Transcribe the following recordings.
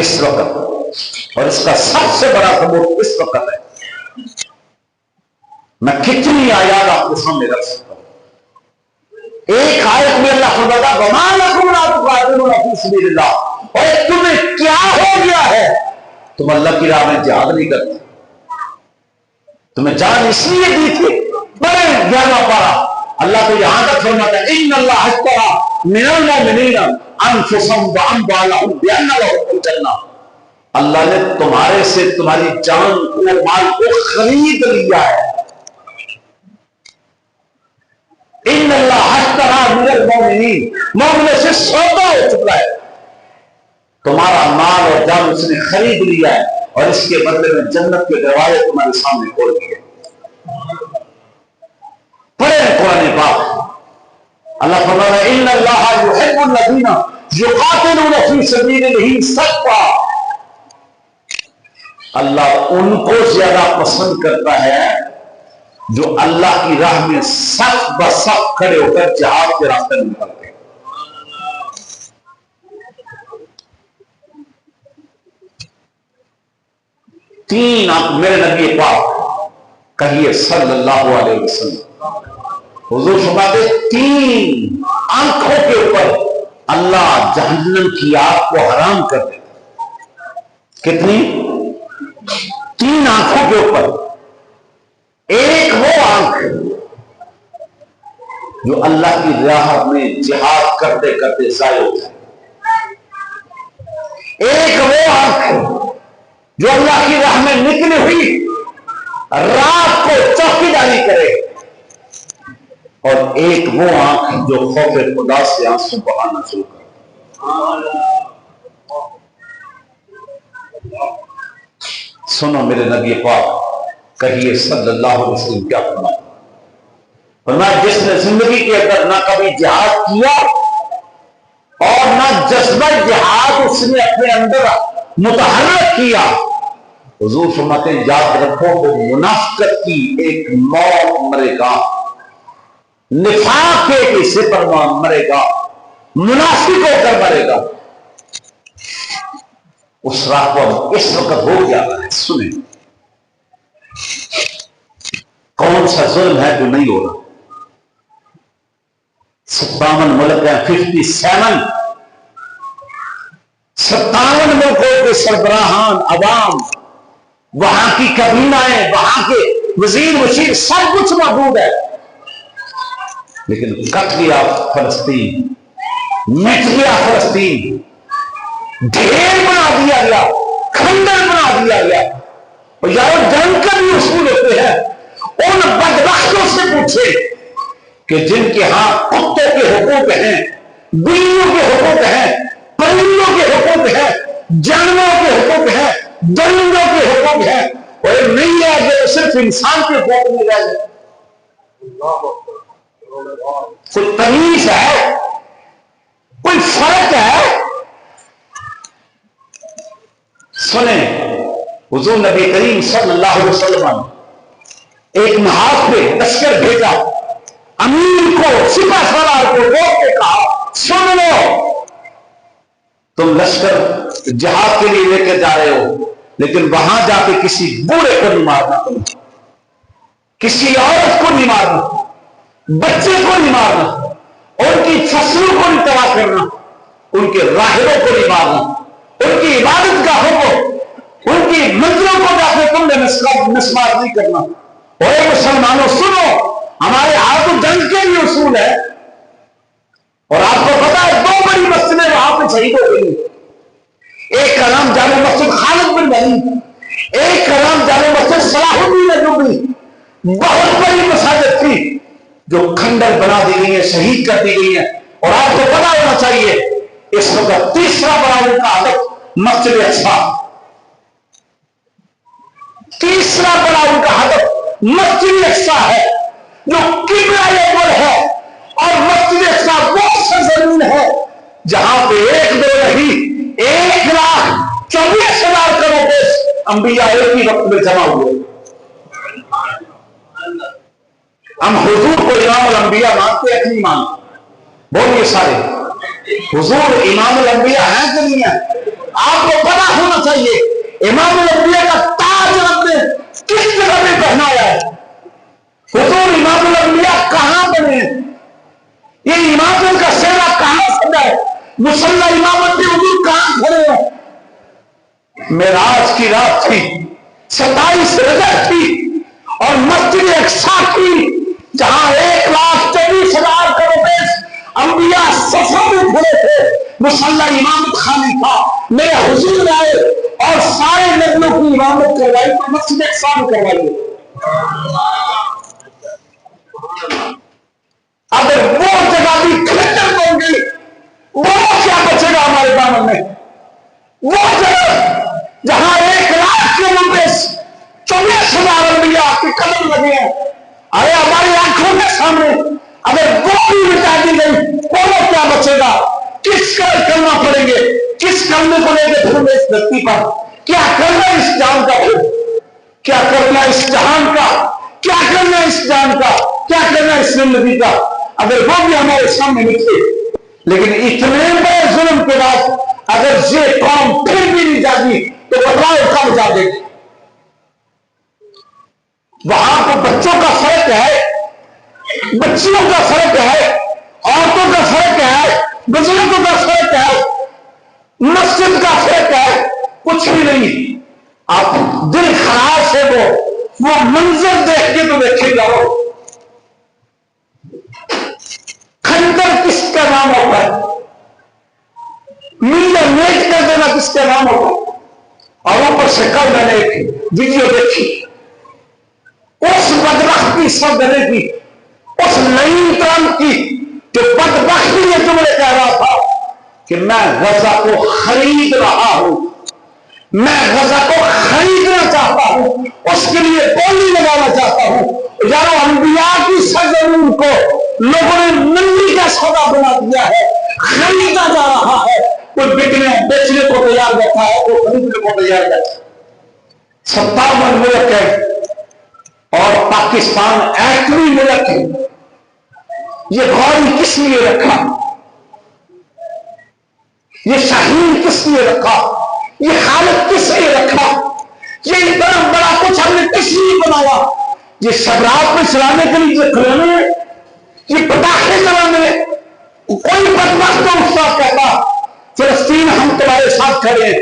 اس وقت، اور اس کا سب سے بڑا ثبوت اس وقت ہے. میں کتنی آیات آپ کے سامنے رکھ سکتا ہوں. ایک آیت میں اللہ فرماتا وما لکم لا تقاتلون فی سبیل اللہ، اور تمہیں کیا ہو گیا ہے تم اللہ کی راہ میں جہاد نہیں کرتے؟ تمہیں جان اس لیے دی تھی. بڑے 11واں پارہ اللہ تو یہاں تک فرماتا ہے ان اللہ اشتری من المؤمنین انفسهم واموالهم بان لهم الجنہ، اللہ نے تمہارے سے تمہاری جان کو مال کو خرید لیا ہے. ان اللہ اشتری من المؤمنین، مومنوں سے سودا ہو چکا ہے، تمہارا مال اور جان اس نے خرید لیا ہے، اور اس کے بدلے میں جنت کے دروازے تمہارے سامنے کھول دیے. پڑھے قرآن پاک، اللہ فرماتا ہے ان اللہ یحب الذین یقاتلون فی سبیلہ صفا، اللہ ان کو زیادہ پسند کرتا ہے جو اللہ کی راہ میں صف بصف کھڑے ہو کر جہاد کے راستے میں نکلتے ہیں. تین میرے نبی پاک کہیے صلی اللہ علیہ وسلم، حضور فرماتے تین آنکھوں کے اوپر اللہ جہنم کی آگ کو حرام کر دیتا. کتنی؟ تین آنکھوں کے اوپر. ایک وہ آنکھ جو اللہ کی راہ میں جہاد کرتے کرتے ضائع ہو جائے. ایک وہ آنکھ جو اللہ کی راہ میں نکلی ہوئی رات کو چوکیداری کرے. اور ایک وہ آنکھ جو خوف خدا سے آنسو بہانا شروع کرے. سنو میرے نبی پاک کہیے صلی اللہ علیہ وسلم کیا فرمایا، جس نے زندگی کے اندر نہ کبھی جہاد کیا اور نہ جذبہ جہاد اس نے اپنے اندر متحرک کیا، حضور فرماتے ہیں یاد رکھو وہ منافقت کی ایک موت مرے گا، نفاق کے حصے پر مرے گا، منافق ہو کر مرے گا. اس راہ کو اس وقت ہو گیا ہے. سنیں کون سا ظلم ہے جو نہیں ہو رہا. 57 ملک ہیں، 57 ملکوں کے سربراہان، عوام، وہاں کی کابینائیں، وہاں کے وزیر مشیر، سب کچھ موجود ہے، لیکن کٹ گیا فلسطین، مٹ گیا فلسطین، ڈھیر بنا دیا گیا، کھنڈر بنا دیا گیا. اور یار جنگ کا بھی اصول ہوتے ہیں. ان بدبختوں سے پوچھے کہ جن کے ہاں کتوں کے حقوق ہیں، بلیوں کے حقوق ہیں، پرندوں کے حقوق ہیں، جانوروں کے حقوق ہیں، درندوں کے حقوق ہیں، اور نہیں ہے جو صرف انسان کے حقوق میں رہ جائے. کوئی تمیز ہے؟ کوئی فرق ہے؟ سنیں حضور نبی کریم صلی اللہ علیہ وسلم ایک محاذ پہ لشکر بھیجا، امیر کو، سپہ سالار کو روک کے کہا سن لو، تم لشکر جہاد کے لیے لے کے جا رہے ہو، لیکن وہاں جا کے کسی بوڑھے کو نہیں مارنا، تم کسی عورت کو نہیں مارنا، بچے کو نہیں مارنا، ان کی فصلوں کو نہیں تباہ کرنا، ان کے راہبوں کو نہیں مارنا، ان کی عبادت گاہوں کو، ان کی منزلوں کو جا کے تم نے مسمار نہیں کرنا. اور مسلمانوں سنو، ہمارے ہاتھ جنگ کے بھی اصول ہے، اور آپ کو پتا ہے 2 بڑی مسجدیں وہاں پہ شہید ہو گئی. ایک کا نام جامع مسجد خالد بن ولید، ایک کا نام جامع مسجد صلاح الدین ایوبی. بہت بڑی مساجد تھی جو کھنڈر بنا دی گئی ہے، شہید کر دی گئی ہے. اور آپ کو پتا ہونا چاہیے اس وقت تیسرا بڑا ان کا ہدف مسجد اقصی، تیسرا بڑا ان کا ہدف مسجد اقصی ہے جو قبلہ اول ہے. اور مسجد اقصی وہ سرزمین ہے جہاں پہ 1-2 نہیں 1,24,000 کروڑ انبیاء ایک ہی وقت میں جمع ہوئے. ہم حضور کو امام الانبیاء مانتے ہیں کہ نہیں مانتے؟ بولیے سارے، حضور امام الانبیاء ہیں کہ نہیں ہیں؟ آپ کو پتا ہونا چاہیے. امام الانبیاء کا تاج رب نے کس جگہ پہ پہنایا ہے؟ حضور امام الانبیاء کہاں بنے؟ یہ اماموں کا سیرا کہاں سجا ہے؟ مصلی امامت کے حضور کہاں کھڑے ہیں؟ معراج کی رات تھی، 27 رجب تھی، اور مسجد اقصی کی جہاں 1,24,000 کروڑ انبیاء صفوں میں کھڑے تھے، مصلی امامت خانی تھا. میرے حضور آئے اور سارے نبیوں کی امامت کروائی تو مسجد اقصی میں کروائی. اگر وہ جگہ بھی کھڑکر ہوں گی، وہ کیا بچے گا ہمارے دامن میں؟ وہ جگہ جہاں 1,00,000 کے نمبر 24,000 انبیاء کے قدم لگے ہیں، ارے ہماری آنکھوں کے سامنے اگر وہ بھی مٹا دی گئی تو وہ کیا بچے گا؟ کس کا کرنا پڑیں گے؟ کس کرنے کو لے کے پھر اس دھرتی پر کیا کرنا اس جان کا؟ پھر کیا کرنا اس جہان کا؟ کیا کرنا اس جان کا؟ کیا کرنا اس زندگی کا؟ اگر وہ بھی ہمارے سامنے نکلے. لیکن اتنے بڑے ظلم کے بعد اگر یہ قوم پھر بھی نہیں جاگی تو بتاؤ کب جاگے گی؟ وہاں تو بچوں کا فرق ہے، بچیوں کا فرق ہے، عورتوں کا فرق ہے، بزرگوں کا فرق ہے، مسجد کا فرق ہے، کچھ بھی نہیں. آپ دل خراب سے وہ منظر دیکھ کے تو دیکھے جاؤ. کھنڈر کس کا نام ہوتا ہے؟ میل میٹ کر دینا کس کا نام ہوتا ہے؟ اور اوپر سے کل میں نے ایک ویڈیو دیکھی اس بدبخت کی سردنے کی، اس نئی ٹرمپ کی، جو بدبخت یہ جملے کہہ رہا تھا کہ میں غزہ کو خرید رہا ہوں، میں غزہ کو خریدنا چاہتا ہوں، اس کے لیے بولی لگانا چاہتا ہوں. یارو انبیاء کی سرزمین کو لوگوں نے منڈی کا سودا بنا دیا ہے، خریدا جا رہا ہے. کوئی بیچنے کو تیار بیٹھا ہے، کوئی خریدنے کو تیار بیٹھا ہے. 57 ملک ہے اور پاکستان ایٹمی ملک ہے. یہ غوری کس لیے رکھا؟ یہ شاہین کس لیے رکھا؟ یہ خالد کس لیے رکھا؟ یہ اتنا بڑا کچھ ہم نے کس لیے بنایا؟ یہ شبرات میں چلانے کے لیے، یہ کھلانے، یہ پٹاخے چلانے. کوئی بدبخت تو اس کا کہتا فلسطین ہم تمہارے ساتھ کھڑے ہیں،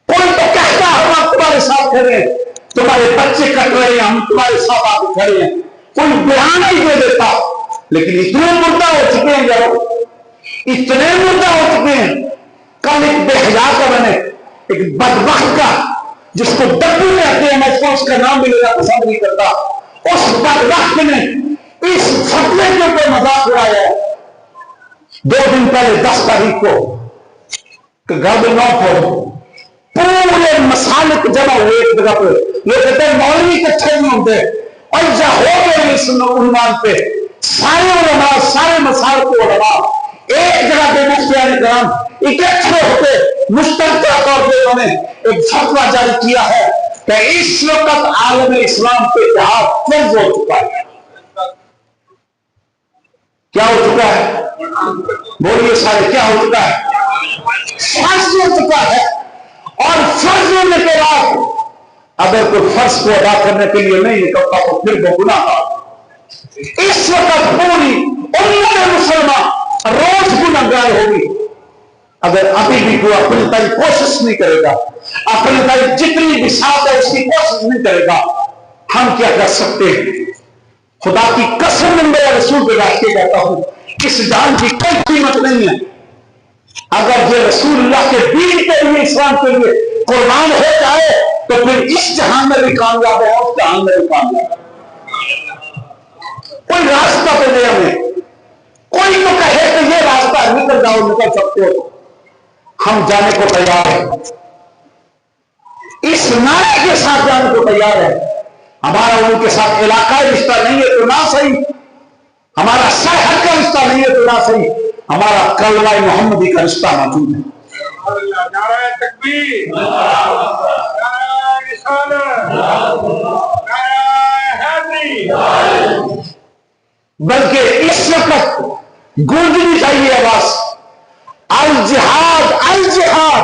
کوئی تو کہتا ہم تمہارے ساتھ کھڑے ہیں، تمہارے بچے کٹ رہے ہیں ہم تمہارے ساتھ آگے کھڑے ہیں. کوئی بیان ہی دے دیتا. لیکن اتنے مردہ ہو چکے ہیں، جب اتنے مردہ ہو چکے ہیں. کل ایک بے حیا کا میں نے ایک بدبخت کا، جس کو ڈبو کہتے ہیں، میں اس کا نام بھی لینا پسند نہیں کرتا، اس بدبخت نے اس فتوے کے اوپر مذاق اڑایا ہے. 2 دن پہلے 10 تاریخ کو گرد 9 کو پورے مسالک جمع ہوئے ایک جگہ پہ. یہ کہتے ہیں مولوی کٹھے نہیں ہوتے، اور جا ہو گئے اس عنوان پہ سارے علماء، سارے مسائل کو علماء ایک جگہ پہ مفتیان کرام اکٹھے ہوتے مشترکہ طور پہ انہوں نے ایک فتویٰ جاری کیا ہے کہ اس وقت عالم اسلام پہ جہاد فرض ہو چکا ہے. کیا ہو چکا ہے؟ بولیے سارے، کیا ہو چکا ہے؟ فرض ہو چکا ہے. اور فرض ہونے کے بعد اگر کوئی فرض کو ادا کرنے کے لیے نہیں نکلتا تو پھر وہ گناہ ہے. اس وقت پوری امت مسلمان روز گنہگار ہوگی اگر ابھی بھی کوئی اپنی طرح کوشش نہیں کرے گا، اپنی طرح جتنی بھی ساتھ ہے اس کی کوشش نہیں کرے گا. ہم کیا کر سکتے ہیں؟ خدا کی قسم میں میرے رسول پہ بیٹھ کے کہتا ہوں، اس جان کی کوئی قیمت نہیں ہے. اگر یہ رسول اللہ کے دین کے لیے، اسلام کے لیے قربان ہو جائے تو پھر اس جہان میں بھی کامیاب ہے، اس جہان میں بھی کامیاب ہے. کوئی راستہ تو نہیں ہمیں. کوئی تو کہے کہ یہ راستہ نکل جاؤ، نکل سکتے ہو، ہم جانے کو تیار ہیں. اس نعرے کے ساتھ جانے کو تیار ہے. ہمارا ان کے ساتھ علاقائی رشتہ نہیں ہے تو نہ صحیح، ہمارا سرحد کا رشتہ نہیں ہے تو نہ صحیح، ہمارا کلمہ محمدی کا رشتہ موجود ہے. نعرہ تکبیر، نعرہ رسالت، نعرہ حیدری. بلکہ اس وقت گونجنی چاہیے آواز، الجہاد الجہاد.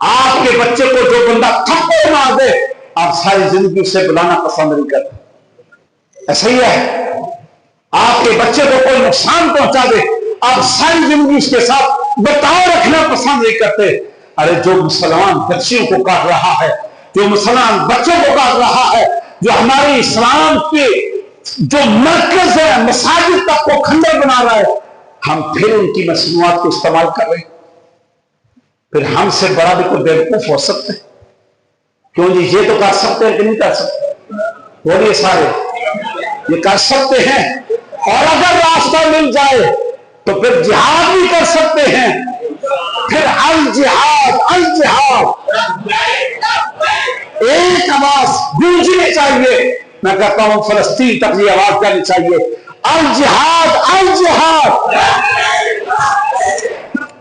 آپ کے بچے کو جو بندہ تھپڑ مار دے آپ ساری زندگی اسے بلانا پسند نہیں کرتے، ایسا ہی ہے۔ آپ کے بچے کو کوئی نقصان پہنچا دے آپ ساری زندگی اس کے ساتھ بتاؤ رکھنا پسند نہیں کرتے۔ ارے جو مسلمان بچیوں کو کاٹ رہا ہے، جو مسلمان بچوں کو کاٹ رہا ہے، جو ہمارے اسلام کے جو مرکز ہے مساجد تک کو کھنڈر بنا رہا ہے، ہم پھر ان کی مصنوعات کو استعمال کر رہے ہیں۔ پھر ہم سے بڑا بھی کوئی بیوقوف ہو سکتے ہیں؟ کیوں جی یہ تو کر سکتے ہیں کہ نہیں کر سکتے؟ بولیے سارے یہ کر سکتے ہیں، اور اگر راستہ مل جائے تو پھر جہاد بھی کر سکتے ہیں۔ پھر الجہاد الجہاد ایک آواز گونجنی چاہیے، میں کہتا ہوں فلسطین تک یہ آواز جانی چاہیے، الجہاد الجہاد۔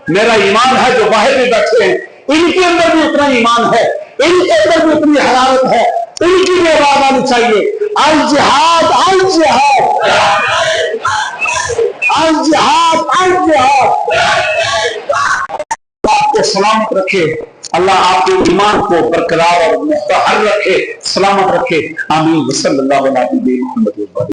میرا ایمان ہے جو باہر بھی بیٹھے ہیں ان کے اندر بھی اتنا ایمان ہے، ان کے اندر بھی اتنی حرارت ہے، ان کی بھی آواز آنی چاہیے، الجہاد الجہاد الجہاد الجہاد۔ آپ کو سلامت رکھے اللہ، آپ کے ایمان کو برقرار اور مستحر رکھے، سلامت رکھے، آمین۔ صلی اللہ علیہ وسلم۔